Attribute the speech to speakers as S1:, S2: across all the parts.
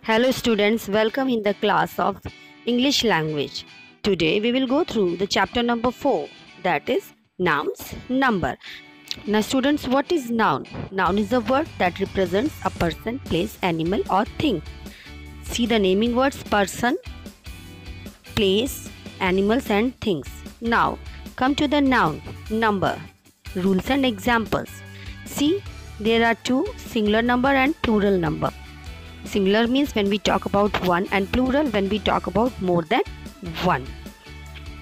S1: Hello students, welcome in the class of English language. Today we will go through the chapter number 4, that is nouns, number. Now students, what is noun? Noun is a word that represents a person, place, animal or thing. See the naming words: person, place, animals and things. Now come to the noun, number, rules and examples. See, there are two: singular number and plural number. Singular means when we talk about one, and plural when we talk about more than one.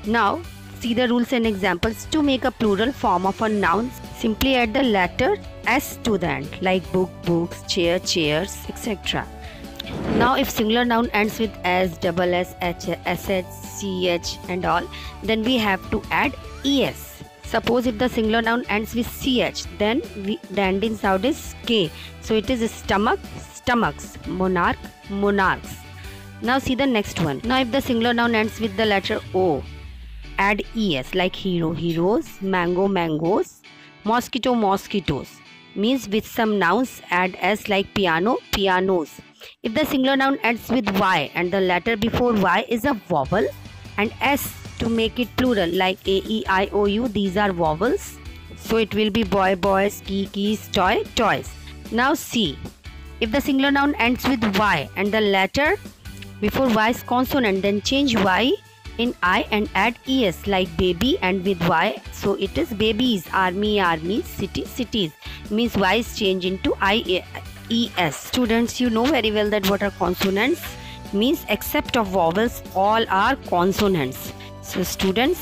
S1: Now see the rules and examples. To make a plural form of a noun, simply add the letter s to the end, like book, books, chair, chairs, etc. Now if singular noun ends with s, double s, h, sh, ch and all, then we have to add es. Suppose if the singular noun ends with ch, then the ending sound is k. So it is stomach, stomachs, monarch, monarchs. Now see the next one. Now if the singular noun ends with the letter o, add es, like hero, heroes, mango, mangoes, mosquito, mosquitoes. Means with some nouns add s, like piano, pianos. If the singular noun ends with y and the letter before y is a vowel, and s to make it plural, like a, e, I, o, u, these are vowels. So it will be boy, boys, key, keys, toy, toys. Now see, if the singular noun ends with y and the letter before y is consonant, then change y in I and add es, like baby and with y, so it is babies, army, armies, city, cities. Means y is changed into es. Students, you know very well that what are consonants? Means except of vowels, all are consonants. So students,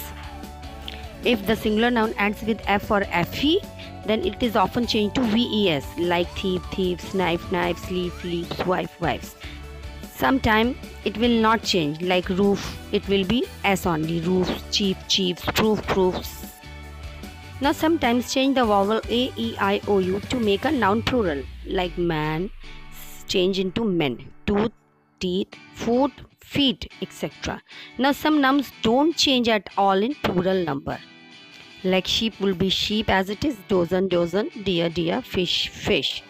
S1: if the singular noun ends with f or fe, then it is often changed to ves, like thief, thieves, knife, knives, leaf, leaves, wife, wives. Sometime it will not change, like roof, it will be s only, roofs, chief, chiefs, proof, proofs. Now sometimes change the vowel a, e, I, o, u to make a noun plural, like man, change into men, tooth, teeth, foot, feet, etc. Now some nouns don't change at all in plural number, like sheep will be sheep as it is, dozen, dozen, deer, deer, fish, fish.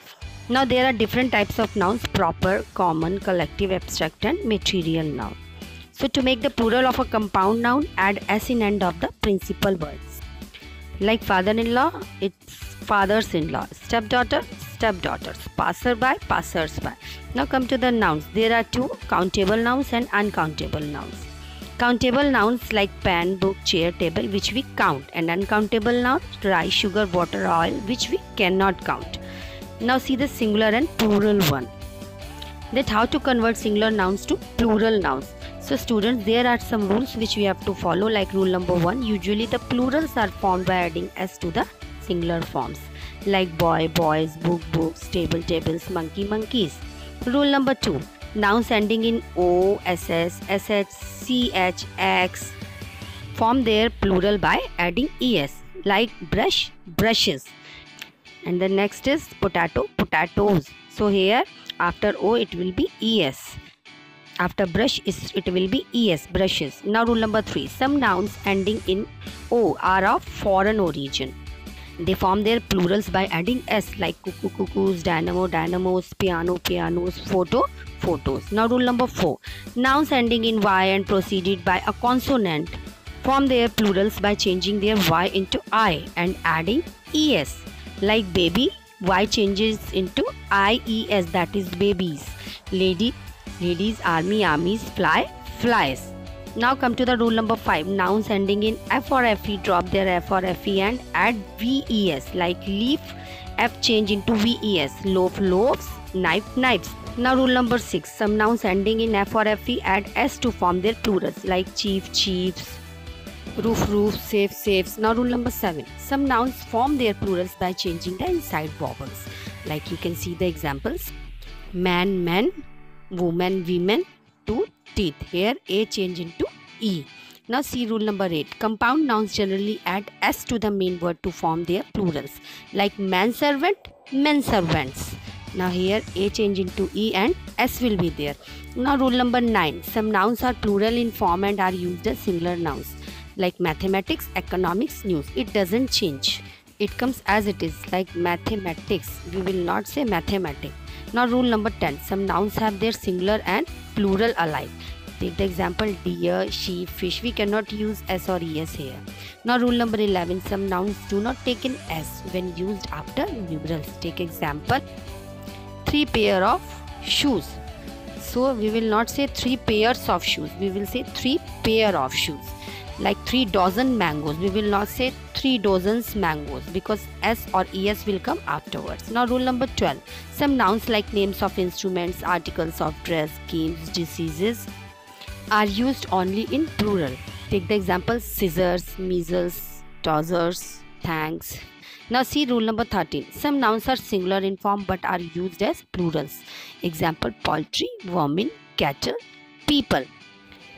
S1: Now there are different types of nouns: proper, common, collective, abstract and material noun. So to make the plural of a compound noun, add s in end of the principal words. Like father-in-law, it's fathers-in-law, stepdaughter, stepdaughters, passerby, passersby. Now come to the nouns. There are two: countable nouns and uncountable nouns. Countable nouns like pen, book, chair, table, which we count, and uncountable nouns, rice, sugar, water, oil, which we cannot count. Now see the singular and plural one. That how to convert singular nouns to plural nouns. So students, there are some rules which we have to follow. Like rule number 1, usually the plurals are formed by adding s to the singular forms, like boy, boys, book, books, table, tables, monkey, monkeys. Rule number 2, nouns ending in o, ss, sh, ch, x form their plural by adding es, like brush, brushes. And the next is potato, potatoes. So here after o it will be es. After brush it will be es, brushes. Now rule number 3, some nouns ending in o are of foreign origin. They form their plurals by adding s, like cuckoo, cuckoos, dynamo, dynamos, piano, pianos, photo, photos. Now rule number 4, nouns ending in y and preceded by a consonant form their plurals by changing their y into I and adding es, like baby, y changes into ies, that is babies. Lady, ladies, army, armies, fly, flies. Now come to the rule number 5, nouns ending in f or fe drop their f or fe and add ves, like leaf, f change into ves, loaf, loaves, knife, knives. Now rule number 6, some nouns ending in f or fe add s to form their plurals, like chief, chiefs, roof, roof, safe, safes. Now rule number 7, some nouns form their plurals by changing the inside vowels, like you can see the examples: man, men, woman, women, tooth, teeth. Here a change into e. Now see rule number 8, compound nouns generally add s to the main word to form their plurals, like manservant, men servants. Now here a change into e and s will be there. Now rule number 9, some nouns are plural in form and are used as singular nouns, like mathematics, economics, news. It doesn't change, it comes as it is, like mathematics, we will not say mathematics. Now rule number 10. Some nouns have their singular and plural alike. Take the example deer, sheep, fish. We cannot use s or es here. Now rule number 11. Some nouns do not take in s when used after numerals. Take example 3 pair of shoes. So we will not say 3 pairs of shoes. We will say 3 pair of shoes. Like 3 dozen mangoes. We will not say 3 dozens mangoes because s or es will come afterwards. Now rule number 12. Some nouns like names of instruments, articles of dress, games, diseases are used only in plural. Take the example scissors, measles, tossers, thanks. Now see rule number 13. Some nouns are singular in form but are used as plurals. Example poultry, vermin, cattle, people.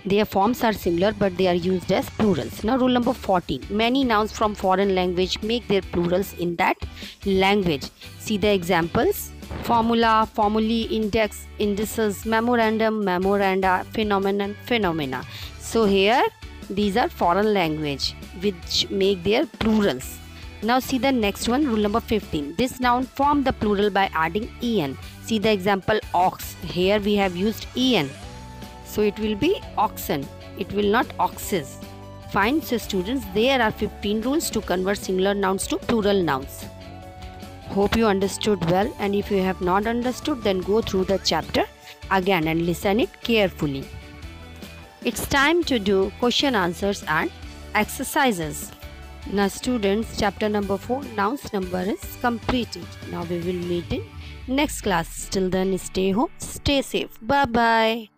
S1: Their forms are singular but they are used as plurals. Now rule number 14. Many nouns from foreign language make their plurals in that language. See the examples. Formula, formulae, index, indices, memorandum, memoranda, phenomenon, phenomena. So here these are foreign language which make their plurals. Now see the next one, rule number 15. This noun form the plural by adding en. See the example ox. Here we have used en. So it will be oxen. It will not oxes. Fine. So students, there are 15 rules to convert singular nouns to plural nouns. Hope you understood well, and if you have not understood, then go through the chapter again and listen it carefully. It's time to do question answers and exercises. Now students, chapter number 4, nouns number is completed. Now we will meet in next class. Till then, stay home, stay safe. Bye bye.